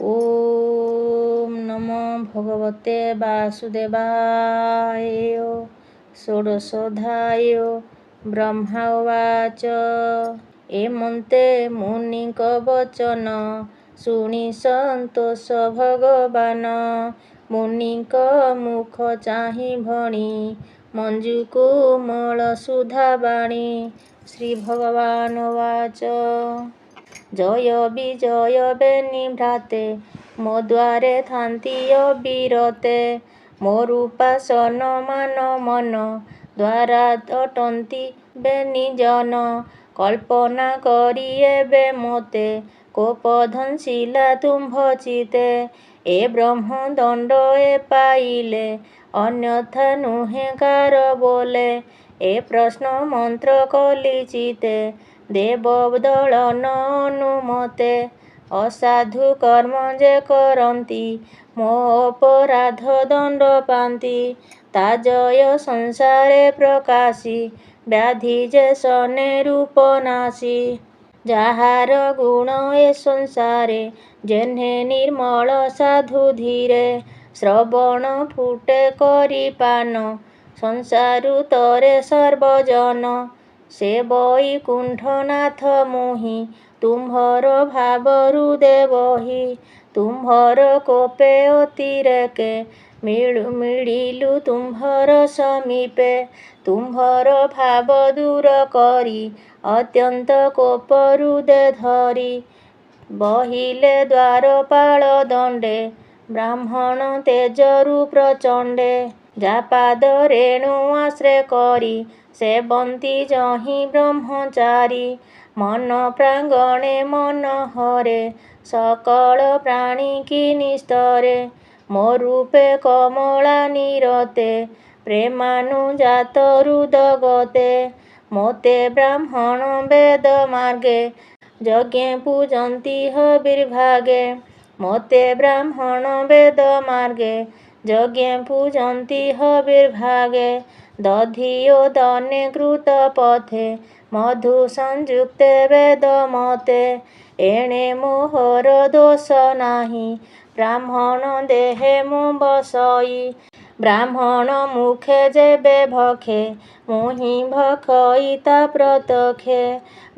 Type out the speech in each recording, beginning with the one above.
ओम नमो भगवते वासुदेवाय। षोडशोऽध्याय। ब्रह्मा उवाच एमन्ते मुनिक वचन ଶୁଣି ସନ୍ତୋଷ ଭଗବାନ। ମୁନିଙ୍କ ମୁଖ ଚାହିଁ ଭଣି ମଞ୍ଜୁ କୋମଳ ସୁଧାବାଣୀ। ଶ୍ରୀ ଭଗବାନ ଉବାଚ ଜୟ ବିଜୟ ବେନି ଭ୍ରାତେ ମୋ ଦ୍ୱାରେ ଥାନ୍ତି ଅବିରତେ। ମୋ ରୂପାସନ ମାନ ମନ ଦ୍ୱାରା ଅଟନ୍ତି ବେନି ଜନ। କଳ୍ପନା କରି ଏବେ ମୋତେ କୋପଧନଶୀଲା ତୁମ୍ଭ ଚିତେ। ଏ ବ୍ରହ୍ମ ଦଣ୍ଡ ଏ ପାଇଲେ ଅନ୍ୟଥା ନୁହେଁ କାର ବୋଲେ। ଏ ପ୍ରଶ୍ନ ମନ୍ତ୍ର କଲି ଚିତେ ଦେବ ଦଳନ ଅନୁମତେ। ଅସାଧୁ କର୍ମ ଯେ କରନ୍ତି ମୋ ଅପରାଧ ଦଣ୍ଡ ପାନ୍ତି। ତା ଜୟ ସଂସାରେ ପ୍ରକାଶୀ ବ୍ୟାଧି ଯେ ସନେ ରୂପ ନାଶୀ। ଯାହାର ଗୁଣ ଏ ସଂସାରେ ଯେହ୍ନେ ନିର୍ମଳ ସାଧୁ ଧୀରେ। ଶ୍ରବଣ ଫୁଟେ କରି ପାନ ସଂସାରୁ ତରେ ସର୍ବଜନ। ସେ ବୈକୁଣ୍ଠନାଥ ମୁହିଁ ତୁମ୍ଭର ଭାବରୁ ଦେବହି। ତୁମ୍ଭର କୋପେ ଅତିରେକେ ମିଳିଲୁ ତୁମ୍ଭର ସମୀପେ। ତୁମ୍ଭର ଭାବ ଦୂର କରି ଅତ୍ୟନ୍ତ କୋପରୁ ଦେ ଧରି। ବହିଲେ ଦ୍ୱାରପାଳ ଦଣ୍ଡେ ବ୍ରାହ୍ମଣ ତେଜରୁ ପ୍ରଚଣ୍ଡେ। ଯା ପାଦ ରେଣୁ ଆଶ୍ରେ କରି ସେବନ୍ତି ଯହିଁ ବ୍ରହ୍ମଚାରୀ। ମନ ପ୍ରାଙ୍ଗଣେ ମନୋହରେ ସକଳ ପ୍ରାଣୀ କି ନିସ୍ତରେ। ମୋ ରୂପେ କମଳା ନିରତେ ପ୍ରେମାନୁଜାତ ହୃଦଗତେ। ମୋତେ ବ୍ରାହ୍ମଣ ବେଦ ମାର୍ଗେ ଯଜ୍ଞେ ପୂଜନ୍ତି ହବିର୍ଭାଗେ। ମୋତେ ବ୍ରାହ୍ମଣ ବେଦ ମାର୍ଗେ ଯଜ୍ଞେ ପୂଜନ୍ତି ହବିର୍ଭାଗେ। ଦଧି ଓ ଦନେ କୃତ ପଥେ ମଧୁ ସଂଯୁକ୍ତେ ବେଦ ମତେ। ଏଣେ ମୋହର ଦୋଷ ନାହିଁ ବ୍ରାହ୍ମଣ ଦେହେ ମୁଁ ବସଇ। ବ୍ରାହ୍ମଣ ମୁଖେ ଯେବେ ଭଖେ ମୁହିଁ ଭଖଇ ତା ପ୍ରତଖେ।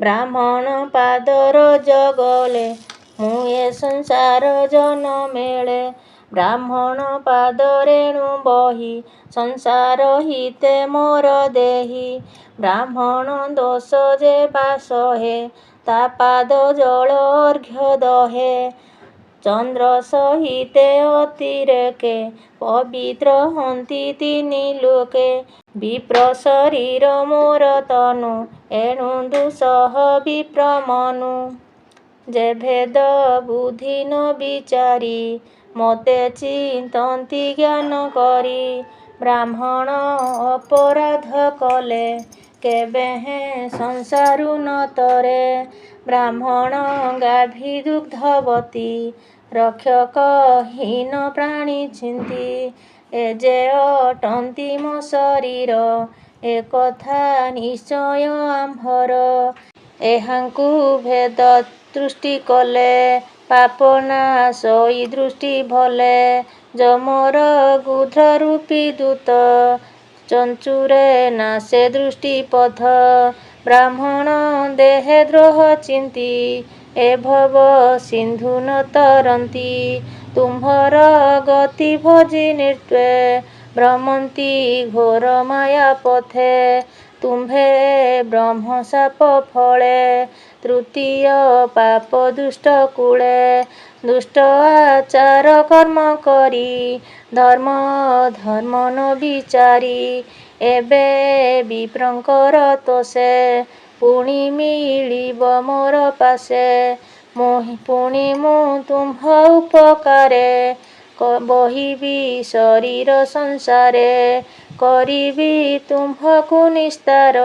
ବ୍ରାହ୍ମଣ ପାଦର ଜଗଲେ ମୁଁ ଏ ସଂସାର ଜନ ମେଳେ। ବ୍ରାହ୍ମଣ ପାଦ ରେଣୁ ବହି ସଂସାର ହିତେ ମୋର ଦେହି। ବ୍ରାହ୍ମଣ ଦୋଷ ଯେ ବା ସହେ ତା ପାଦ ଜଳ ଅର୍ଘ୍ୟ ଦହେ। ଚନ୍ଦ୍ର ସହିତେ ଅତିରେକେ ପବିତ୍ର ହନ୍ତି ତିନି ଲୋକେ। ବିପ୍ର ଶରୀର ମୋର ତନୁ ଏଣୁ ଦୁଃସହ ବିପ୍ର ମନୁ। ଯେ ଭେଦ ବୁଦ୍ଧି ନ ବିଚାରି ମୋତେ ଚିନ୍ତନ୍ତି ଜ୍ଞାନ କରି। ବ୍ରାହ୍ମଣ ଅପରାଧ କଲେ କେବେହେଁ ସଂସାରୁ ନ ତରେ। ବ୍ରାହ୍ମଣ ଗାଭୀ ଦୁଗ୍ଧବତୀ ରକ୍ଷକ ହୀନ ପ୍ରାଣୀ ଚିନ୍ତି। ଏ ଯେ ଅଟନ୍ତି ମୋ ଶରୀର ଏ କଥା ନିଶ୍ଚୟ ଆମ୍ଭର। ଏହାଙ୍କୁ ଭେଦ ଦୃଷ୍ଟି କଲେ ପାପ ନାଶଇ ଦୃଷ୍ଟି ଭଲେ। ଯମର ଗୁଧ୍ର ରୂପୀ ଦୂତ ଚଞ୍ଚୁରେ ନାଶେ ଦୃଷ୍ଟି ପଥ। ବ୍ରାହ୍ମଣ ଦେହେ ଦ୍ରୋହ ଚିନ୍ତି ଏ ଭବ ସିନ୍ଧୁ ନ ତରନ୍ତି। ତୁମ୍ଭର ଗତି ଭଜି ନିର୍ତ୍ୱେ ଭ୍ରମନ୍ତି ଘୋର ମାୟା ପଥେ। ତୁମ୍ଭେ ବ୍ରହ୍ମ ଶାପ ଫଳେ ତୃତୀୟ ପାପ ଦୁଷ୍ଟ କୂଳେ। ଦୁଷ୍ଟ ଆଚାର କର୍ମ କରି ଧର୍ମ ଧର୍ମ ନ ବିଚାରି। ଏବେ ବିପ୍ରଙ୍କର ତୋଷେ ପୁଣି ମିଳିବ ମୋର ପାଶେ। ପୁଣି ମୁଁ ତୁମ୍ଭ ଉପକାରେ ବହିବି ଶରୀର ସଂସାରେ। କରିବି ତୁମ୍ଭକୁ ନିସ୍ତାର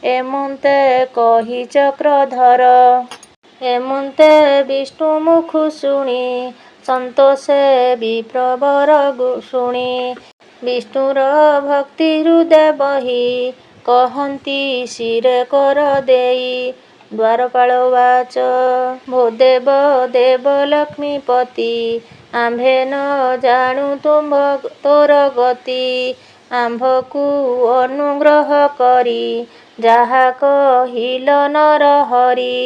ଏମନ୍ତେ କହି ଚକ୍ରଧର। ଏମନ୍ତେ ବିଷ୍ଣୁ ମୁଖୁ ଶୁଣି ସନ୍ତୋଷେ ବିପ୍ରବର ଶୁଣି। ବିଷ୍ଣୁର ଭକ୍ତି ହୃଦେ ବହି କହନ୍ତି ଶିରେ କର ଦେଇ। द्वारपाल उवाच भो देव देव लक्ष्मीपति आम्भे न जाणु तोर गति आम्भकु अनुग्रह करी ଯାହା କହିଲ ନରହରି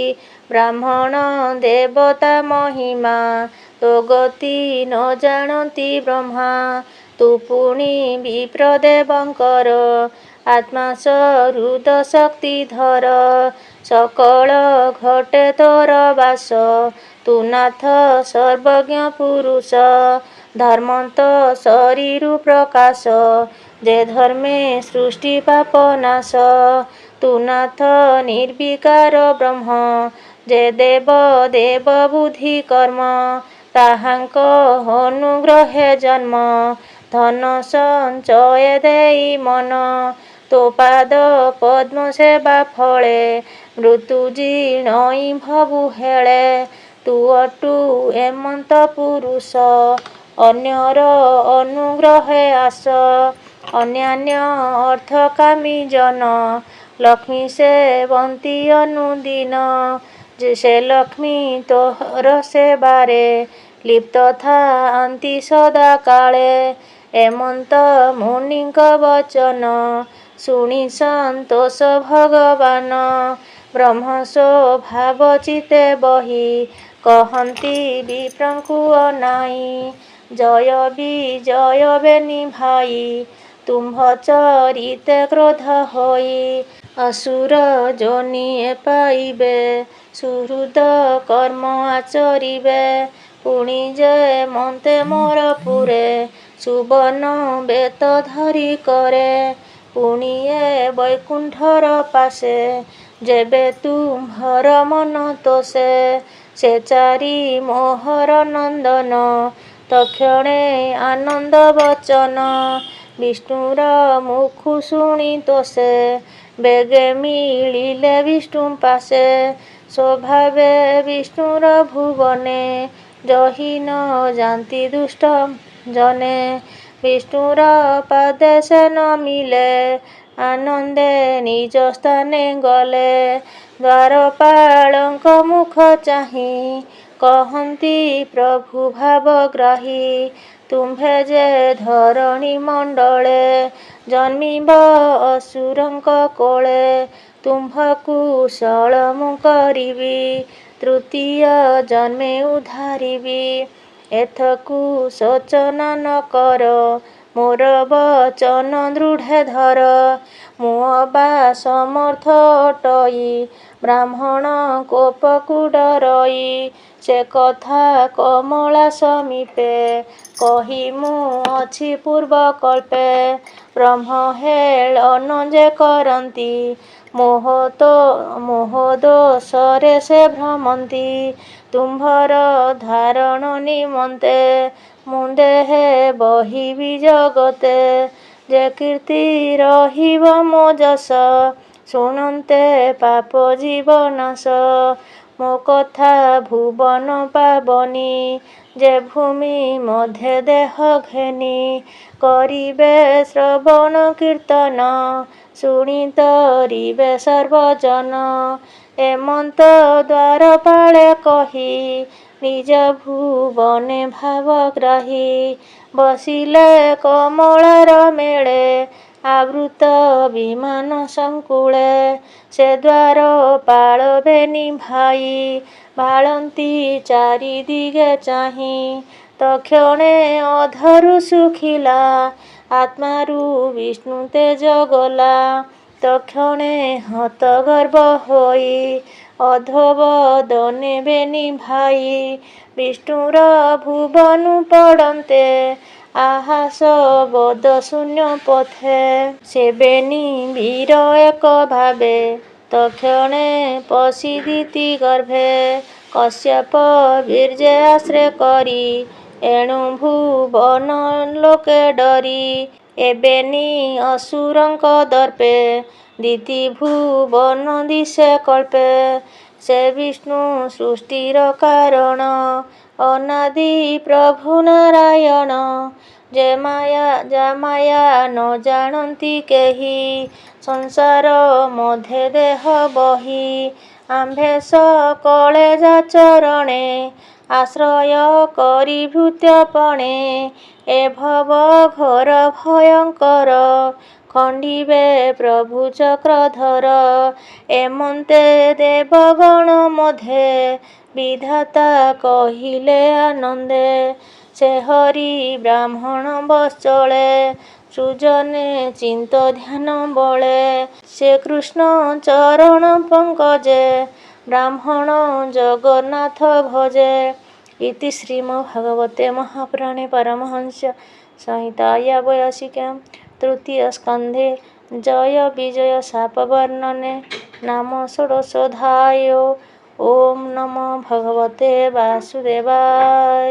ବ୍ରାହ୍ମଣ ଦେବତା ମହିମା ତୋ ଗତି ନ ଜାଣନ୍ତି ବ୍ରହ୍ମା ତୁ ପୁଣି ବିପ୍ରଦେବଙ୍କର ଆତ୍ମା ହୃଦ ଶକ୍ତିଧର ସକଳ ଘଟେ ତୋର ବାସ ତୁ ନାଥ ସର୍ବଜ୍ଞ ପୁରୁଷ ଧର୍ମନ୍ତ ଶରୀରୁ ପ୍ରକାଶ ଯେ ଧର୍ମେ ସୃଷ୍ଟି ପାପ ନାଶ ତୁ ନାଥ ନିର୍ବିକାର ବ୍ରହ୍ମ ଯେ ଦେବ ଦେବ ବୁଦ୍ଧି କର୍ମ ତାହାଙ୍କ ଅନୁଗ୍ରହେ ଜନ୍ମ ଧନ ସଞ୍ଚୟ ଦେଇ ମନ ତୋ ପାଦ ପଦ୍ମ ସେବା ଫଳେ ମୃତ୍ୟୁ ଜିଣଇ ଭବୁ ହେଳେ ତୁ ଅଟୁ ଏମନ୍ତ ପୁରୁଷ ଅନ୍ୟର ଅନୁଗ୍ରହେ ଆସ ଅନ୍ୟାନ୍ୟ ଅର୍ଥକାମୀ ଜନ ଲକ୍ଷ୍ମୀ ସେବନ୍ତି ଅନୁଦିନ ସେ ଲକ୍ଷ୍ମୀ ତୋହର ସେବାରେ ଲିପ୍ତ ଥାଆନ୍ତି ସଦା କାଳେ ଏମନ୍ତ ମୁନିଙ୍କ ବଚନ ଶୁଣି ସନ୍ତୋଷ ଭଗବାନ ବ୍ରହ୍ମ ସ୍ୱଭାବ ଚିତେ ବହି କହନ୍ତି ବିପ୍ରଙ୍କୁ ଅନାଇ ଜୟ ବିଜୟ ବେନି ଭାଇ ତୁମ୍ଭ ଚରିତେ କ୍ରୋଧ ହୋଇ ଅସୁର ଯୋନିଏ ପାଇବେ ସୁହୃଦ କର୍ମ ଆଚରିବେ ପୁଣି ଯେ ମନ୍ତେ ମୋର ପୁରେ ସୁବର୍ଣ୍ଣ ବେତ ଧରି କରେ ପୁଣି ଏ ବୈକୁଣ୍ଠର ପାଶେ ଯେବେ ତୁମ୍ଭର ମନ ତୋଷେ ସେ ଚାରି ମୋହର ନନ୍ଦନ ତକ୍ଷଣେ ଆନନ୍ଦ ବଚନ ବିଷ୍ଣୁର ମୁଖୁ ଶୁଣି ତୋଷେ ବେଗେ ମିଳିଲେ ବିଷ୍ଣୁ ପାଶେ ସ୍ୱଭାବେ ବିଷ୍ଣୁର ଭୁବନେ ଜହି ନ ଯାନ୍ତି ଦୁଷ୍ଟ ଜନେ ବିଷ୍ଣୁର ପାଦେ ସେ ନମିଲେ ଆନନ୍ଦେ ନିଜ ସ୍ଥାନେ ଗଲେ ଦ୍ୱାରପାଳଙ୍କ ମୁଖ ଚାହିଁ କହନ୍ତି ପ୍ରଭୁ ଭାବଗ୍ରାହୀ ତୁମ୍ଭେ ଯେ ଧରଣୀ ମଣ୍ଡଳେ ଜନ୍ମିବ ଅସୁରଙ୍କ କୋଳେ ତୁମ୍ଭକୁ ଶଳ ମୁଁ କରିବି ତୃତୀୟ ଜନ୍ମେ ଉଦ୍ଧାରିବି ଏଥକୁ ଶୋଚନା ନ କର ମୋର ବଚନ ଦୃଢ଼େ ଧର ମୁଁ ଅବା ସମର୍ଥ ଅଟଇ ବ୍ରାହ୍ମଣ କୋପକୁ ଡରଇ ସେ କଥା କମଳା ସମୀପେ କହି ମୁଁ ଅଛି ପୂର୍ବ କଳ୍ପେ ବ୍ରହ୍ମ ହେଳନ ଯେ କରନ୍ତି ମୋହ ଦୋଷରେ ସେ ଭ୍ରମନ୍ତି ତୁମ୍ଭର ଧାରଣ ନିମନ୍ତେ ମୁଁ ଦେହେ ବହିବି ଜଗତେ ଯେ କୀର୍ତ୍ତି ରହିବ ମୋ ଯଶ ଶୁଣନ୍ତେ ପାପ ଜୀବନାଶ ମୋ କଥା ଭୁବନ ପାବନି ଯେ ଭୂମି ମଧ୍ୟ ଦେହ ଘେନି କରିବେ ଶ୍ରବଣ କୀର୍ତ୍ତନ ଶୁଣି ତରିବେ ସର୍ବଜନ ଏମନ୍ତ ଦ୍ୱାରପାଳେ କହି ନିଜ ଭୁବନେ ଭାବଗ୍ରାହୀ ବସିଲେ କମଳାର ମେଳେ ଆବୃତ ବିମାନ ସଂକୁଳେ ସେ ଦ୍ୱାରପାଳ ବେନି ଭାଇ ବାଳନ୍ତି ଚାରିଦିଗେ ଚାହିଁ ତକ୍ଷଣେ ଅଧରୁ ଶୁଖିଲା ଆତ୍ମାରୁ ବିଷ୍ଣୁ ତେଜ ଗଲା ତକ୍ଷଣେ ହତଗର୍ବ ହୋଇ ଅଧୋବଦନେ ବେନି ଭାଇ ବିଷ୍ଣୁର ଭୁବନୁ ପଡ଼ନ୍ତେ ଆହାସ ବୋଧ ଶୂନ୍ୟ ପଥେ ସେ ବେନି ବୀର ଏକ ଭାବେ ତକ୍ଷଣେ ପଶି ଦିତି ଗର୍ଭେ କଶ୍ୟପ ବୀର୍ଯ୍ୟ ଆଶ୍ରୟ କରି ଏଣୁ ଭୁବନ ଲୋକେ ଡରି ଏବେନି ଅସୁରଙ୍କ ଦର୍ପେ ଦିତି ଭୁବନ ଦିଶେ କଳ୍ପେ ସେ ବିଷ୍ଣୁ ସୃଷ୍ଟିର କାରଣ ଅନାଦି ପ୍ରଭୁ ନାରାୟଣ ଯେ ମାୟା ନ ଜାଣନ୍ତି କେହି ସଂସାର ମଧ୍ୟେ ଦେହ ବହି ଆମ୍ଭେ ସକଳେ ଯାଚରଣେ ଆଶ୍ରୟ କରି ଭୃତ୍ୟପଣେ ଏ ଭବ ଘୋର ଭୟଙ୍କର ଖଣ୍ଡିବେ ପ୍ରଭୁ ଚକ୍ରଧର ଏମନ୍ତେ ଦେବଗଣ ମଧ୍ୟେ ବିଧାତା କହିଲେ ଆନନ୍ଦେ ସେ ହରି ବ୍ରାହ୍ମଣ ବତ୍ସଳେ ସୃଜନେ ଚିନ୍ତ ଧ୍ୟାନ ବଳେ ସେ କୃଷ୍ଣ ଚରଣ ପଙ୍କଜେ ବ୍ରାହ୍ମଣ ଜଗନ୍ନାଥ ଭଜେ। ଇତି ଶ୍ରୀମଦ୍ଭାଗବତେ ମହାପୁରାଣେ ପାରମହଂସ ସଂହିତାୟା ବୈୟାସିକ୍ୟାଂ ତୃତୀୟ ସ୍କନ୍ଧେ ଜୟ ବିଜୟ ଶାପ ବର୍ଣ୍ଣନେ ନାମ ଷୋଡ଼ଶୋऽଧ୍ୟାୟୋ। ଓಂ ନମୋ ଭଗବତେ ବାସୁଦେବାୟ।